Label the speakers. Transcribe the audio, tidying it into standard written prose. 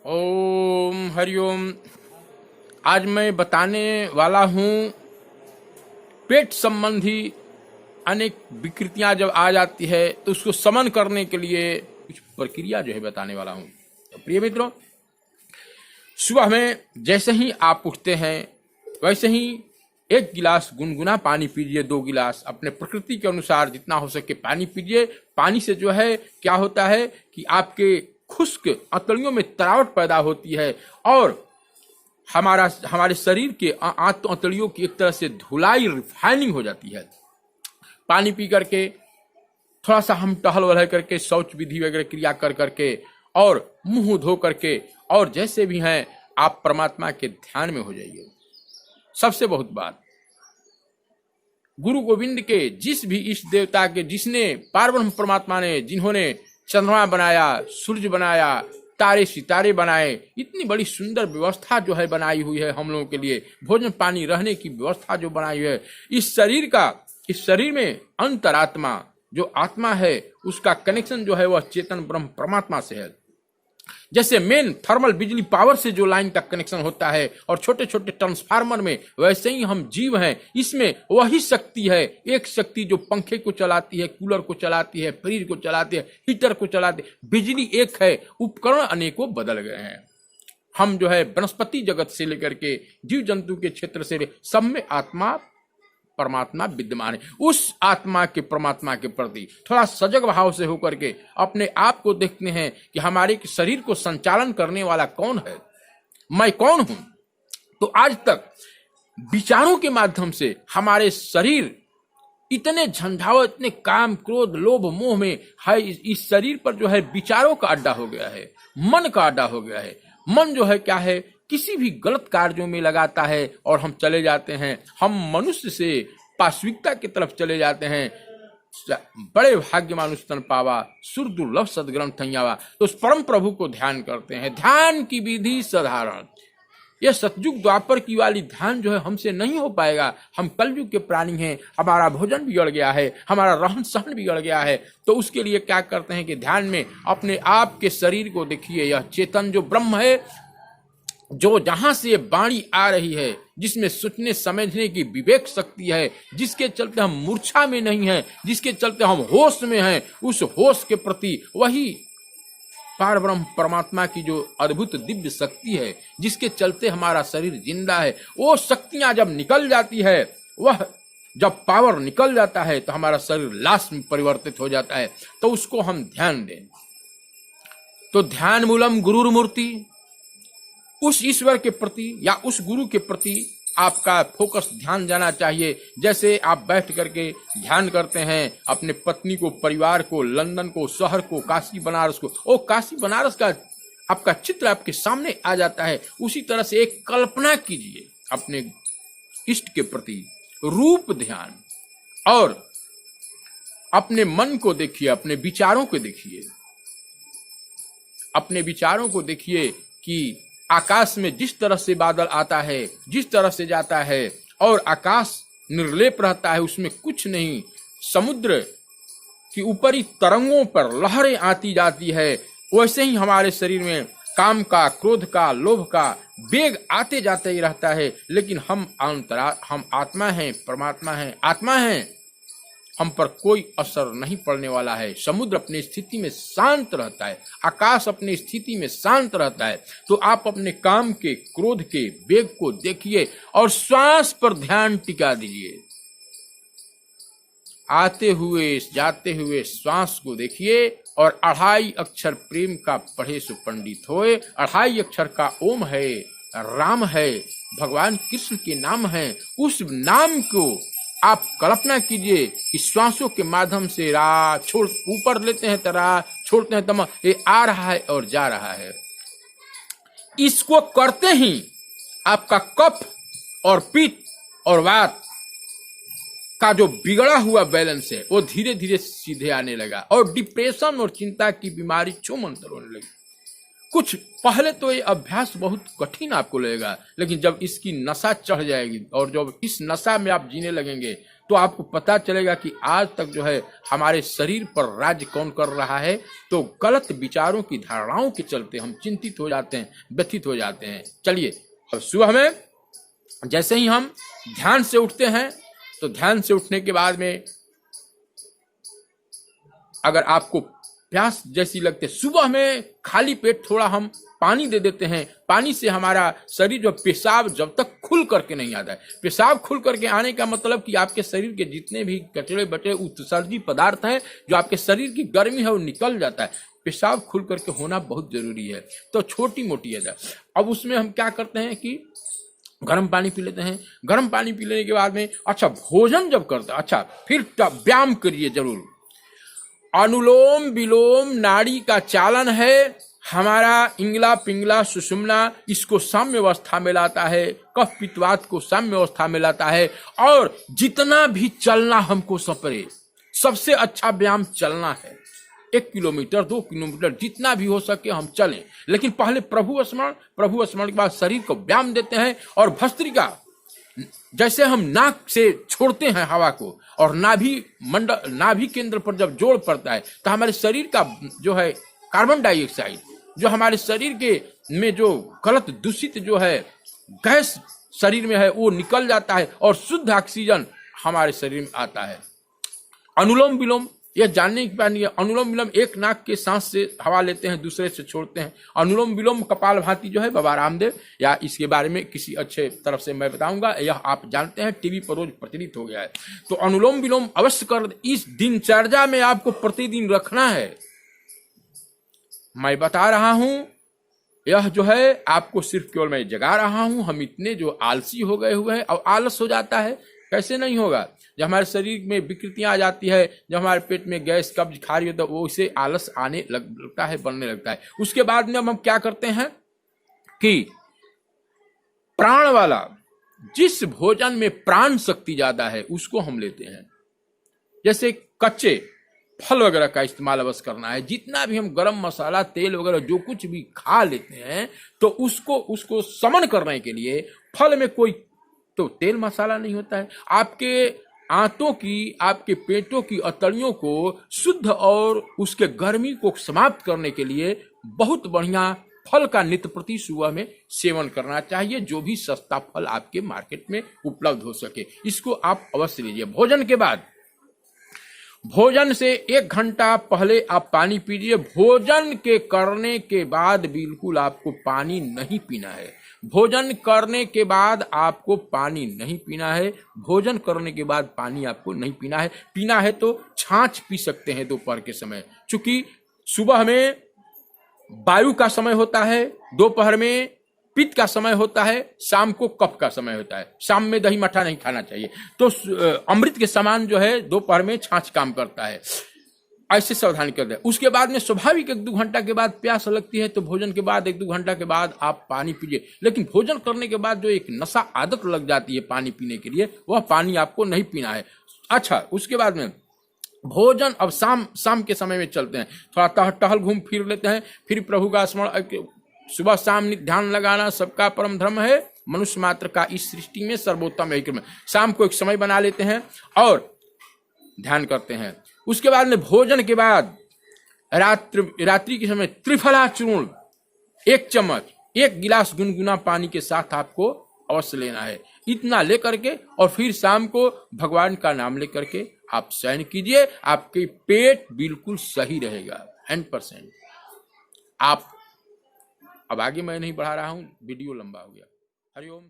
Speaker 1: ओम हरिओम। आज मैं बताने वाला हूँ पेट संबंधी अनेक विकृतियां जब आ जाती है तो उसको समन करने के लिए कुछ प्रक्रिया जो है बताने वाला हूँ। तो प्रिय मित्रों, सुबह में जैसे ही आप उठते हैं वैसे ही 1 गिलास गुनगुना पानी पीजिए। 2 गिलास अपने प्रकृति के अनुसार जितना हो सके पानी पीजिए। पानी से जो है क्या होता है कि आपके खुश्क अंतड़ियों में तरावट पैदा होती है और हमारे शरीर के अंतड़ियों की एक तरह से धुलाई रिफाइनिंग हो जाती है। पानी पी करके थोड़ा सा हम टहल वहल करके शौच विधि वगैरह क्रिया कर करके और मुंह धो करके और जैसे भी हैं आप परमात्मा के ध्यान में हो जाइए। सबसे बहुत बात, गुरु गोविंद के जिस भी इष्ट देवता के जिसने पारब्रह्म परमात्मा ने जिन्होंने चंद्रमा बनाया, सूर्य बनाया, तारे सितारे बनाए, इतनी बड़ी सुंदर व्यवस्था जो है बनाई हुई है हम लोगों के लिए, भोजन पानी रहने की व्यवस्था जो बनाई हुई है, इस शरीर में अंतरात्मा जो आत्मा है उसका कनेक्शन जो है वह चेतन ब्रह्म परमात्मा से है। जैसे मेन थर्मल बिजली पावर से जो लाइन का कनेक्शन होता है और छोटे छोटे ट्रांसफार्मर में, वैसे ही हम जीव हैं। इसमें वही शक्ति है, एक शक्ति जो पंखे को चलाती है, कूलर को चलाती है, फ्रिज को चलाती है, हीटर को चलाती है। बिजली एक है, उपकरण अनेकों बदल गए हैं। हम जो है वनस्पति जगत से लेकर के जीव जंतु के क्षेत्र से सब में आत्मा परमात्मा विद्यमान है। उस आत्मा के परमात्मा के प्रति थोड़ा सजग भाव से होकर के अपने आप को देखते हैं कि हमारे शरीर को संचालन करने वाला कौन है, मैं कौन हूं। तो आज तक विचारों के माध्यम से हमारे शरीर इतने झंझावत, इतने काम क्रोध लोभ मोह में है, इस शरीर पर जो है विचारों का अड्डा हो गया है, मन का अड्डा हो गया है। मन जो है क्या है, किसी भी गलत कार्यों में लगाता है और हम चले जाते हैं, हम मनुष्य से पाश्विकता की तरफ चले जाते हैं। बड़े भाग्य मानुष तन पावा, सुर दुर्लभ सदग्रंथ थैयावा। तो उस परम प्रभु को ध्यान करते हैं। ध्यान की विधि साधारण, यह सतयुग द्वापर की वाली ध्यान जो है हमसे नहीं हो पाएगा। हम कलयुग के प्राणी हैं, हमारा भोजन बिगड़ गया है, हमारा रहन सहन बिगड़ गया है। तो उसके लिए क्या करते हैं कि ध्यान में अपने आप के शरीर को देखिए। यह चेतन जो ब्रह्म है, जो जहां से वाणी आ रही है, जिसमें सोचने समझने की विवेक शक्ति है, जिसके चलते हम मूर्छा में नहीं हैं, जिसके चलते हम होश में हैं, उस होश के प्रति वही पारब्रह्म परमात्मा की जो अद्भुत दिव्य शक्ति है, जिसके चलते हमारा शरीर जिंदा है, वो शक्तियां जब निकल जाती है, वह जब पावर निकल जाता है तो हमारा शरीर लाश में परिवर्तित हो जाता है। तो उसको हम ध्यान दें। तो ध्यान मूलम गुरुर मूर्ति, उस ईश्वर के प्रति या उस गुरु के प्रति आपका फोकस ध्यान जाना चाहिए। जैसे आप बैठ करके ध्यान करते हैं अपने पत्नी को, परिवार को, लंदन को, शहर को, काशी बनारस को, ओ काशी बनारस का आपका चित्र आपके सामने आ जाता है। उसी तरह से एक कल्पना कीजिए अपने इष्ट के प्रति, रूप ध्यान, और अपने मन को देखिए, अपने विचारों को देखिए। अपने विचारों को देखिए कि आकाश में जिस तरह से बादल आता है, जिस तरह से जाता है, और आकाश निर्लेप रहता है, उसमें कुछ नहीं, समुद्र की ऊपरी तरंगों पर लहरें आती जाती है, वैसे ही हमारे शरीर में काम का, क्रोध का, लोभ का वेग आते जाते ही रहता है। लेकिन हम आत्मा हैं, परमात्मा हैं, आत्मा हैं, हम पर कोई असर नहीं पड़ने वाला है। समुद्र अपनी स्थिति में शांत रहता है, आकाश अपनी स्थिति में शांत रहता है। तो आप अपने काम के, क्रोध के वेग को देखिए और श्वास पर ध्यान टिका दीजिए। आते हुए जाते हुए श्वास को देखिए और 2.5 अक्षर प्रेम का पढ़े सो पंडित होए। 2.5 अक्षर का ओम है, राम है, भगवान कृष्ण के नाम है। उस नाम को आप कल्पना कीजिए कि श्वासों के माध्यम से रा छोड़ ऊपर लेते हैं तो रा, छोड़ते हैं तम, ये आ रहा है और जा रहा है। इसको करते ही आपका कफ और पित्त और वात का जो बिगड़ा हुआ बैलेंस है वो धीरे धीरे सीधे आने लगा और डिप्रेशन और चिंता की बीमारी छूमंतर होने लगी। कुछ पहले तो ये अभ्यास बहुत कठिन आपको लगेगा, लेकिन जब इसकी नशा चढ़ जाएगी और जब इस नशा में आप जीने लगेंगे तो आपको पता चलेगा कि आज तक जो है हमारे शरीर पर राज्य कौन कर रहा है। तो गलत विचारों की धारणाओं के चलते हम चिंतित हो जाते हैं, व्यथित हो जाते हैं। चलिए, अब सुबह में जैसे ही हम ध्यान से उठते हैं, तो ध्यान से उठने के बाद में अगर आपको प्यास जैसी लगती है, सुबह में खाली पेट थोड़ा हम पानी दे देते हैं। पानी से हमारा शरीर जो पेशाब जब तक खुल करके नहीं आता है, पेशाब खुल करके आने का मतलब कि आपके शरीर के जितने भी कचड़े बचे उत्सर्जी पदार्थ हैं, जो आपके शरीर की गर्मी है वो निकल जाता है। पेशाब खुल करके होना बहुत जरूरी है। तो छोटी मोटी है। अब उसमें हम क्या करते हैं कि गर्म पानी पी लेते हैं। गर्म पानी पी लेने के बाद में अच्छा भोजन जब करते हैं, अच्छा फिर व्यायाम करिए जरूर। अनुलोम विलोम नाड़ी का चालन है, हमारा इंगला पिंगला सुषुम्ना इसको साम्य अवस्था में लाता है, कफ पित्तवात को साम्य अवस्था में लाता है। और जितना भी चलना हमको सपरे, सबसे अच्छा व्यायाम चलना है। 1 किलोमीटर 2 किलोमीटर जितना भी हो सके हम चलें, लेकिन पहले प्रभु स्मरण के बाद शरीर को व्यायाम देते हैं। और भस्त्रिका जैसे हम नाक से छोड़ते हैं हवा को, और नाभि केंद्र पर जब जोड़ पड़ता है तो हमारे शरीर का जो है कार्बन डाइऑक्साइड, जो हमारे शरीर के में जो गलत दूषित जो है गैस शरीर में है वो निकल जाता है और शुद्ध ऑक्सीजन हमारे शरीर में आता है। अनुलोम विलोम यह जानने की बात नहीं है। अनुलोम विलोम एक नाक के सांस से हवा लेते हैं, दूसरे से छोड़ते हैं। अनुलोम विलोम कपालभाति जो है बाबा रामदेव, या इसके बारे में किसी अच्छे तरफ से मैं बताऊंगा, यह आप जानते हैं टीवी पर रोज प्रचलित हो गया है। तो अनुलोम विलोम अवश्य कर, इस दिनचर्या में आपको प्रतिदिन रखना है। मैं बता रहा हूं, यह जो है आपको सिर्फ केवल मैं जगा रहा हूं। हम इतने जो आलसी हो गए हुए हैं, और आलस हो जाता है, कैसे नहीं होगा। जब हमारे शरीर में विकृतियां आ जाती है, जब हमारे पेट में गैस कब्ज खारी होता है, वो उसे आलस आने लगता है, बनने लगता है। उसके बाद में हम क्या करते हैं कि प्राण वाला, जिस भोजन में प्राण शक्ति ज्यादा है उसको हम लेते हैं। जैसे कच्चे फल वगैरह का इस्तेमाल अवश्य करना है। जितना भी हम गरम मसाला तेल वगैरह जो कुछ भी खा लेते हैं, तो उसको समन करने के लिए फल में कोई तो तेल मसाला नहीं होता है। आपके आंतों की, आपके पेटों की अतड़ियों को शुद्ध और उसके गर्मी को समाप्त करने के लिए बहुत बढ़िया फल का नित्य प्रति सुबह में सेवन करना चाहिए। जो भी सस्ता फल आपके मार्केट में उपलब्ध हो सके, इसको आप अवश्य लीजिए। भोजन के बाद, भोजन से 1 घंटा पहले आप पानी पीजिए। भोजन के करने के बाद बिल्कुल आपको पानी नहीं पीना है। भोजन करने के बाद आपको पानी नहीं पीना है। भोजन करने के बाद पानी आपको नहीं पीना है। पीना है तो छाछ पी सकते हैं दोपहर के समय, चूंकि सुबह में वायु का समय होता है, दोपहर में पित्त का समय होता है, शाम को कफ का समय होता है। शाम में दही मठा नहीं खाना चाहिए। तो अमृत के समान जो है दोपहर में छाछ काम करता है। ऐसे सावधानी कर दे। उसके बाद में स्वाभाविक 1-2 घंटा के बाद प्यास लगती है, तो भोजन के बाद 1-2 घंटा के बाद आप पानी पीजिए। लेकिन भोजन करने के बाद जो एक नशा आदत लग जाती है पानी पीने के लिए, वह पानी आपको नहीं पीना है। अच्छा, उसके बाद में भोजन, अब शाम के समय में चलते हैं, थोड़ा टहल घूम फिर लेते हैं। फिर प्रभु का स्मरण, सुबह शाम ध्यान लगाना सबका परम धर्म है। मनुष्य मात्र का इस सृष्टि में सर्वोत्तम यही क्रम है। शाम को एक समय बना लेते हैं और ध्यान करते हैं। उसके बाद में भोजन के बाद रात्रि के समय त्रिफला चूर्ण 1 चम्मच 1 गिलास गुनगुना पानी के साथ आपको अवश्य लेना है। इतना लेकर के और फिर शाम को भगवान का नाम लेकर के आप शयन कीजिए। आपके पेट बिल्कुल सही रहेगा 100%। आप अब आगे मैं नहीं बढ़ा रहा हूं, वीडियो लंबा हो गया। हरिओम।